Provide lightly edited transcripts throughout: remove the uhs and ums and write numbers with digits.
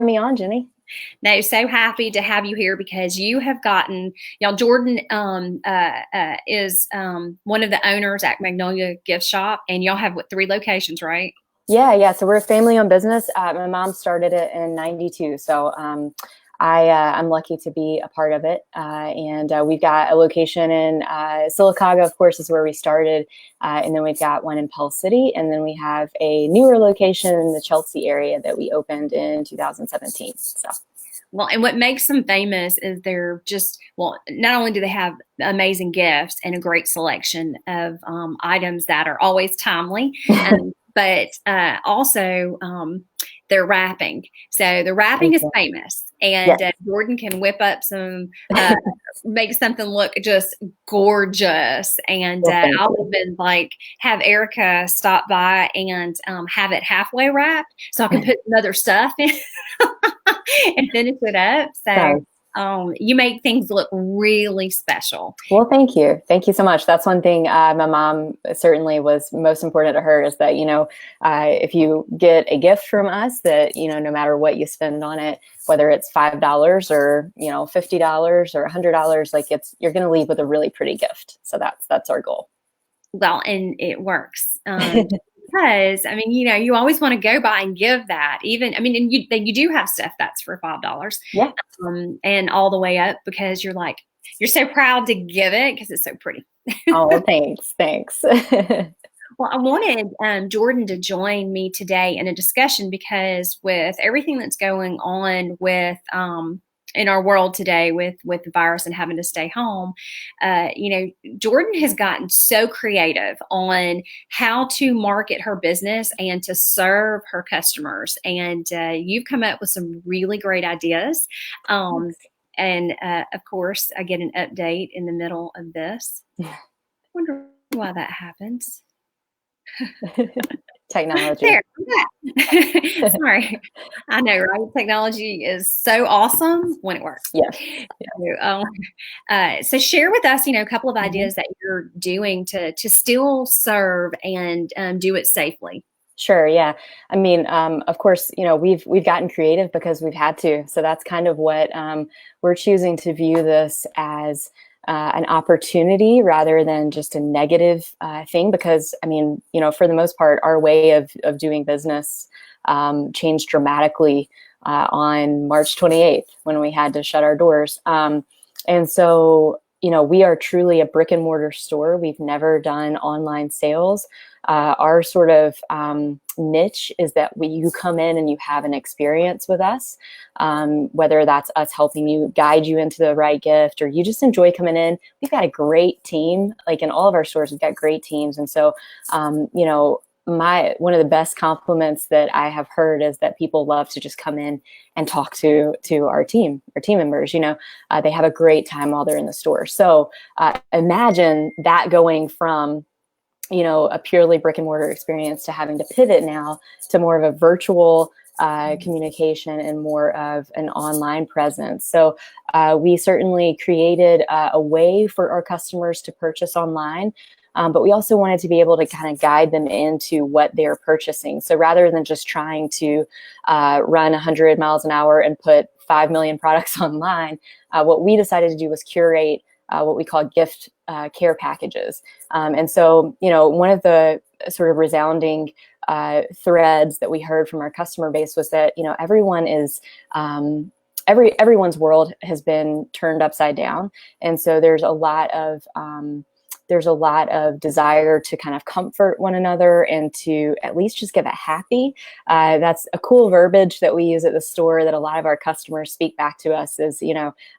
me on, Jenny. No, so happy to have you here because you have gotten, y'all, Jordan is one of the owners at Magnolia gift shop, and y'all have what, 3 locations, right? Yeah. So we're a family-owned business. My mom started it in '92, so I'm lucky to be a part of it. And we've got a location in Sylacauga, of course, is where we started, and then we've got one in Pell City, and then we have a newer location in the Chelsea area that we opened in 2017. So. Well, and what makes them famous is they're just, well, not only do they have amazing gifts and a great selection of items that are always timely, but also their wrapping. So the wrapping is famous, and Yes. Jordan can whip up some, make something look just gorgeous. And Well, I'll even like have Erica stop by and have it halfway wrapped so I can put some other stuff in and finish it up. So nice. you make things look really special. Well, thank you. Thank you so much. That's one thing my mom certainly was most important to her is that, if you get a gift from us that, no matter what you spend on it, whether it's $5 or, $50 or $100, like you're going to leave with a really pretty gift. So that's our goal. Well, and it works. Because you always want to go by and give that. Even, and you do have stuff that's for $5, yeah, and all the way up because you're so proud to give it because it's so pretty. Oh, thanks. Well, I wanted Jordan to join me today in a discussion because with everything that's going on with in our world today with the virus and having to stay home, Jordan has gotten so creative on how to market her business and to serve her customers. And you've come up with some really great ideas. And of course, I get an update in the middle of this. I wonder why that happens. Technology. There. Sorry. I know, right? Technology is so awesome when it works. Yeah. So share with us, a couple of ideas that you're doing to still serve and do it safely. Sure. Yeah. Of course, we've gotten creative because we've had to. So that's kind of what we're choosing to view this as an opportunity rather than just a negative thing. Because, for the most part, our way of doing business changed dramatically on March 28th when we had to shut our doors. And so, we are truly a brick and mortar store. We've never done online sales. Our sort of niche is that you come in and you have an experience with us, whether that's us helping you guide you into the right gift or you just enjoy coming in. We've got a great team. Like in all of our stores, we've got great teams. And so, one of the best compliments that I have heard is that people love to just come in and talk to our team members. They have a great time while they're in the store. So imagine that going from a purely brick and mortar experience to having to pivot now to more of a virtual communication and more of an online presence. So we certainly created a way for our customers to purchase online. But we also wanted to be able to kind of guide them into what they're purchasing. So rather than just trying to run 100 miles an hour and put 5 million products online, what we decided to do was curate what we call gift care packages. And so, one of the sort of resounding threads that we heard from our customer base was that, everyone is everyone's world has been turned upside down. And so there's a lot of desire to kind of comfort one another and to at least just give a happy. That's a cool verbiage that we use at the store that a lot of our customers speak back to us is,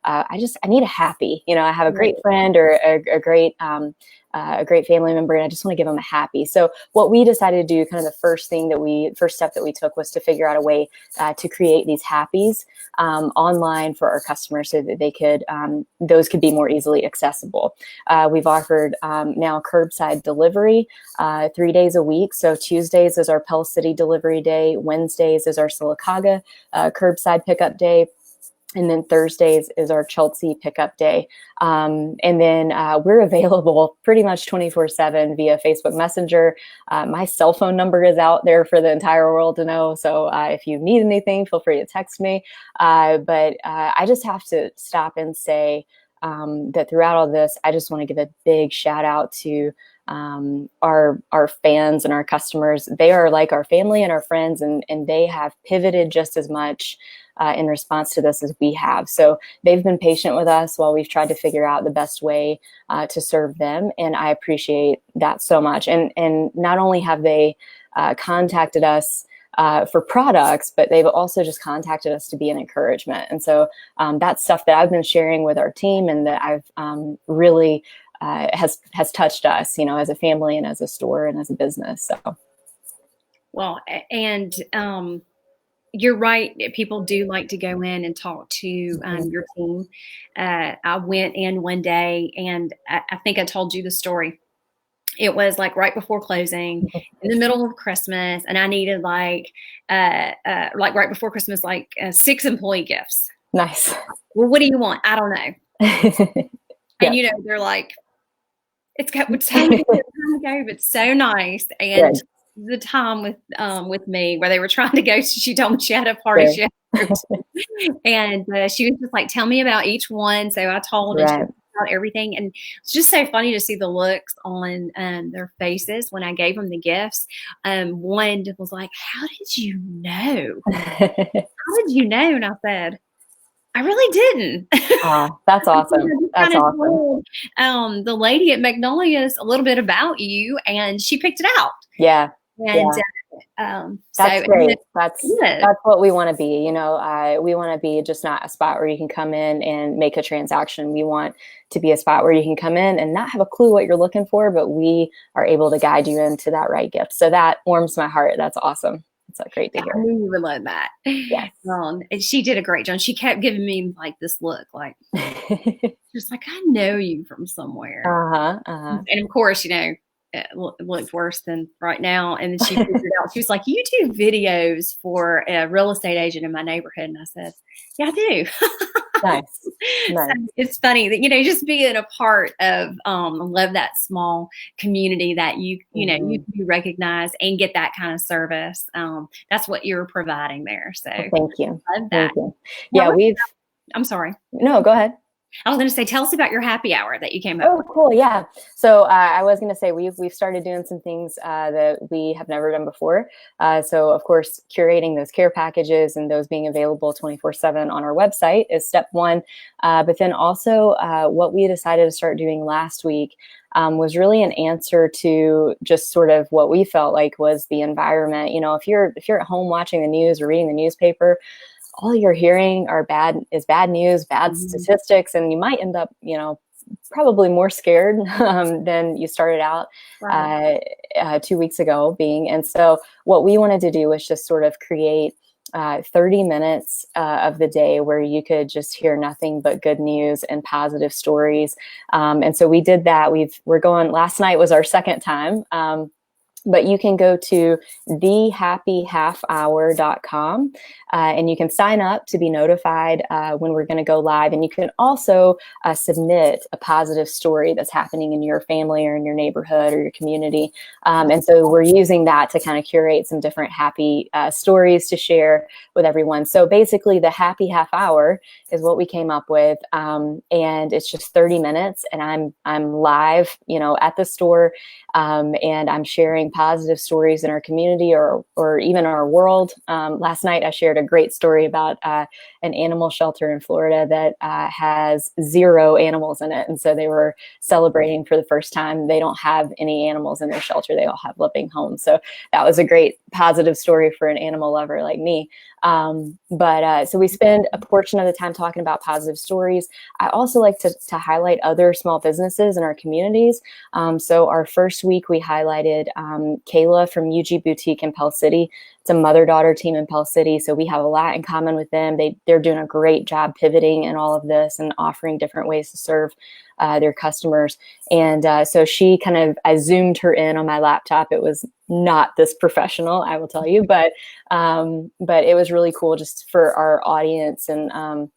I need a happy, I have a great friend or a great family member, and I just want to give them a happy. So what we decided to do, kind of the first step that we took was to figure out a way to create these happies online for our customers so that they could, those could be more easily accessible. We've offered now curbside delivery 3 days a week. So Tuesdays is our Pell City delivery day. Wednesdays is our Sylacauga curbside pickup day. And then Thursdays is our Chelsea pickup day. And then we're available pretty much 24/7 via Facebook Messenger. My cell phone number is out there for the entire world to know. So if you need anything, feel free to text me. But I just have to stop and say that throughout all this, I just want to give a big shout out to our fans and our customers. They are like our family and our friends, and they have pivoted just as much in response to this as we have. So they've been patient with us while we've tried to figure out the best way to serve them. And I appreciate that so much. And not only have they contacted us for products, but they've also just contacted us to be an encouragement. And so that's stuff that I've been sharing with our team, and that I've really has touched us, as a family and as a store and as a business. So, well, and you're right. People do like to go in and talk to your team. I went in one day, and I think I told you the story. It was like right before closing, in the middle of Christmas, and I needed like right before Christmas, 6 employee gifts. Nice. Well, what do you want? I don't know. And Yeah. they're like, it's time to go, but so nice. And Good. the time with me where they were trying to go, she told me she had a party. Sure. She had and she was just like, tell me about each one. So I told her about everything, and it's just so funny to see the looks on their faces when I gave them the gifts. One was like, how did you know? How did you know? And I said, I really didn't. Oh, that's awesome. That's awesome. Told, the lady at Magnolias a little bit about you, and she picked it out. Yeah. And that's great. That's what we want to be. We want to be just not a spot where you can come in and make a transaction. We want to be a spot where you can come in and not have a clue what you're looking for, but we are able to guide you into that right gift. So that warms my heart. That's awesome. It's great to hear. I knew you would love that. Yes. And she did a great job. She kept giving me like this look, like just like, I know you from somewhere. And of course, it looked worse than right now. And then she figured out, she was like, you do videos for a real estate agent in my neighborhood. And I said, yeah, I do. Nice. So it's funny that, just being a part of, love that small community that you recognize and get that kind of service. That's what you're providing there. So thank you. Love that. Thank you. Yeah, I'm sorry. No, go ahead. I was going to say, tell us about your happy hour that you came up with. Oh, cool. Yeah. So I was going to say we've started doing some things that we have never done before. So of course, curating those care packages and those being available 24/7 on our website is step one. But then also what we decided to start doing last week was really an answer to just sort of what we felt like was the environment. If you're at home watching the news or reading the newspaper, all you're hearing is bad news, bad statistics, and you might end up, probably more scared than you started out 2 weeks ago being. And so what we wanted to do was just sort of create 30 minutes of the day where you could just hear nothing but good news and positive stories. And so we did that. Last night was our second time. But you can go to thehappyhalfhour.com and you can sign up to be notified when we're going to go live. And you can also submit a positive story that's happening in your family or in your neighborhood or your community. And so we're using that to kind of curate some different happy stories to share with everyone. So basically the happy half hour is what we came up with. And it's just 30 minutes and I'm live, at the store and I'm sharing positive stories in our community or even our world. Last night, I shared a great story about an animal shelter in Florida that has 0 animals in it. And so they were celebrating for the first time. They don't have any animals in their shelter. They all have living homes. So that was a great positive story for an animal lover like me. So we spend a portion of the time talking about positive stories. I also like to highlight other small businesses in our communities. So our first week we highlighted Kayla from UG Boutique in Pell City. It's a mother-daughter team in Pell City. So we have a lot in common with them. They're doing a great job pivoting in all of this and offering different ways to serve their customers. And so I zoomed her in on my laptop. It was not this professional, I will tell you, but it was really cool just for our audience and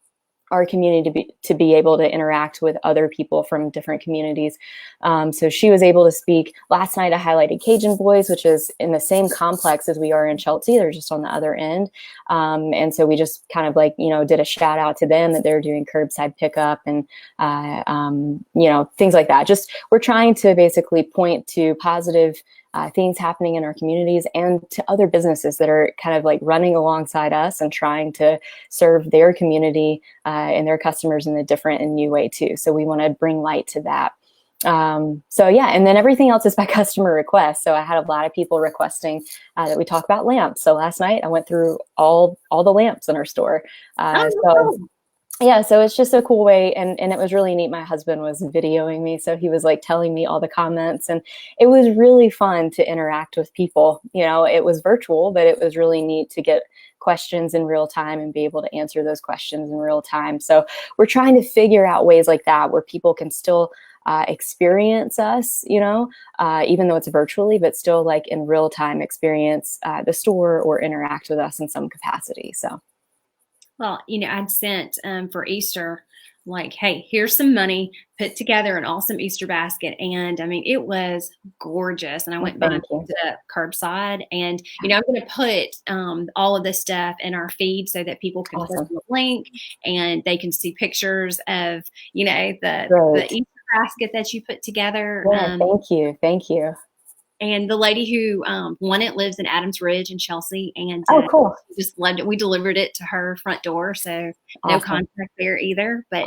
our community to be able to interact with other people from different communities. So she was able to speak. Last night I highlighted Cajun Boys, which is in the same complex as we are in Chelsea. They're just on the other end. And so we just kind of like, did a shout out to them that they're doing curbside pickup and, things like that. Just we're trying to basically point to positive things happening in our communities and to other businesses that are kind of like running alongside us and trying to serve their community and their customers in a different and new way too. So we want to bring light to that. So yeah, and then everything else is by customer request. So I had a lot of people requesting that we talk about lamps. So last night I went through all the lamps in our store. Yeah, so it's just a cool way, and it was really neat. My husband was videoing me, so he was like telling me all the comments, and it was really fun to interact with people. It was virtual, but it was really neat to get questions in real time and be able to answer those questions in real time. So we're trying to figure out ways like that where people can still experience us, even though it's virtually, but still like in real time experience the store or interact with us in some capacity. So. Well, I'd sent for Easter, like, hey, here's some money, put together an awesome Easter basket. And I mean, it was gorgeous. And I went back to curbside and, I'm going to put all of this stuff in our feed so that people can click on the link and they can see pictures of, the Easter basket that you put together. Yeah, thank you. And the lady who won it lives in Adams Ridge in Chelsea, and cool. Just loved it. We delivered it to her front door, so no contact there either. But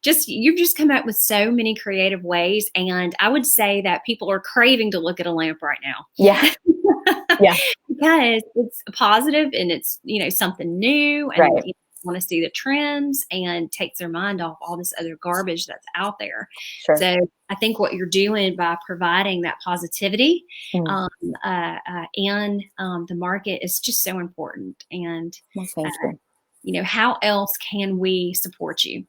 you've just come up with so many creative ways, and I would say that people are craving to look at a lamp right now. Yeah, yeah, because it's positive and it's something new, and right. Want to see the trends and takes their mind off all this other garbage that's out there. Sure. So I think what you're doing by providing that positivity in the market is just so important. And thank you. How else can we support you?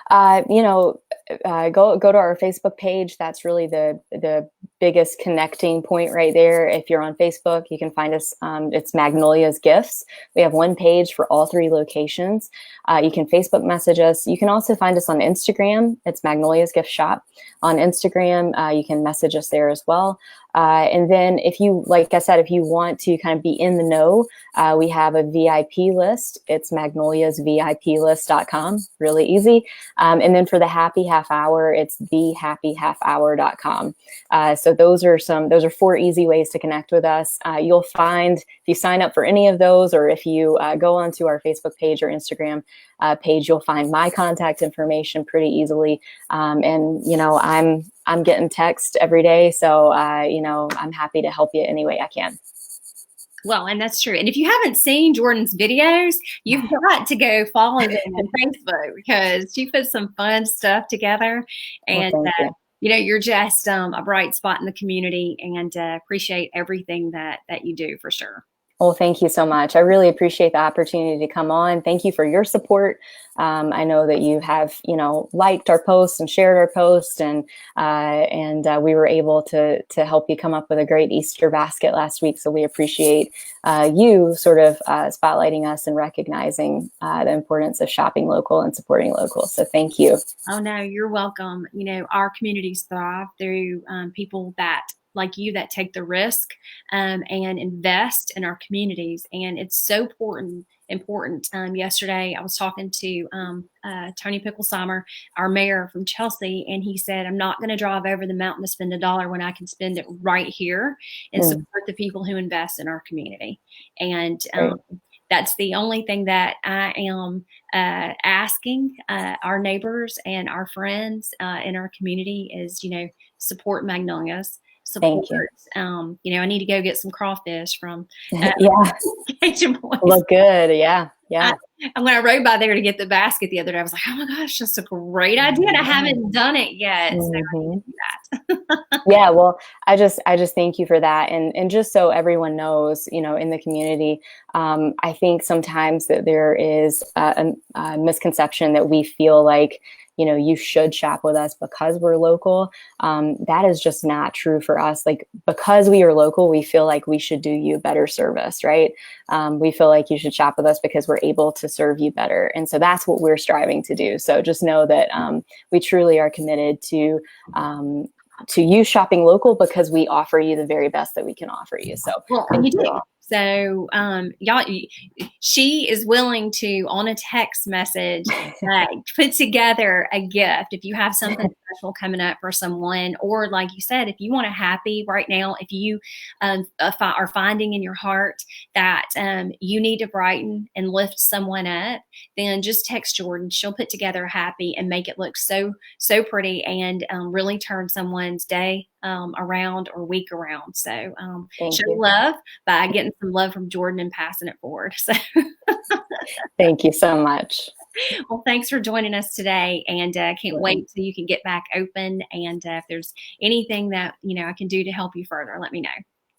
Go to our Facebook page. That's really the biggest connecting point right there. If you're on Facebook, you can find us. It's Magnolias Gifts. We have one page for all 3 locations. You can Facebook message us. You can also find us on Instagram. It's Magnolias Gift Shop. On Instagram, you can message us there as well. And then if you want to kind of be in the know, we have a VIP list. It's magnoliasviplist.com. Really easy. And then for the happy half hour, it's thehappyhalfhour.com. So those are 4 easy ways to connect with us. You'll find if you sign up for any of those, or if you go onto our Facebook page or Instagram page, you'll find my contact information pretty easily. And I'm getting text every day, so I'm happy to help you any way I can. Well, and that's true. And if you haven't seen Jordan's videos, you've got to go follow them on Facebook because she puts some fun stuff together. And you're just a bright spot in the community, and appreciate everything that you do for sure. Well, thank you so much. I really appreciate the opportunity to come on. Thank you for your support. I know that you have, liked our posts and shared our posts, and we were able to help you come up with a great Easter basket last week. So we appreciate you sort of spotlighting us and recognizing the importance of shopping local and supporting local. So thank you. Oh, no, you're welcome. Our communities thrive through people like you that take the risk and invest in our communities. And it's so important. Yesterday, I was talking to Tony Picklesheimer, our mayor from Chelsea, and he said, I'm not going to drive over the mountain to spend $1 when I can spend it right here and support the people who invest in our community. And that's the only thing that I am asking our neighbors and our friends in our community is, support Magnolias. Support. Thank you. I need to go get some crawfish from Cajun Boys. Look good. Yeah. When I rode by there to get the basket the other day, I was like, oh my gosh, that's a great idea. And I haven't done it yet. So I need to do that. Yeah. Well, I just thank you for that. And just so everyone knows, in the community, I think sometimes that there is a misconception that we feel like, you should shop with us because we're local. That is just not true for us. Like, because we are local, we feel like we should do you better service, right? We feel like you should shop with us because we're able to serve you better. And so that's what we're striving to do. So just know that we truly are committed to you shopping local because we offer you the very best that we can offer you. So well, you do. So, y'all, she is willing to, on a text message, put together a gift. If you have something special coming up for someone, or like you said, if you want a happy right now, if you are finding in your heart that you need to brighten and lift someone up, then just text Jordan. She'll put together a happy and make it look so pretty, and really turn someone's day around or week around. So show love by getting some love from Jordan and passing it forward. So thank you so much. Well, thanks for joining us today, and can't wait till you can get back open. And if there's anything that I can do to help you further, let me know.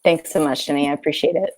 Thanks so much, Jenny. I appreciate it.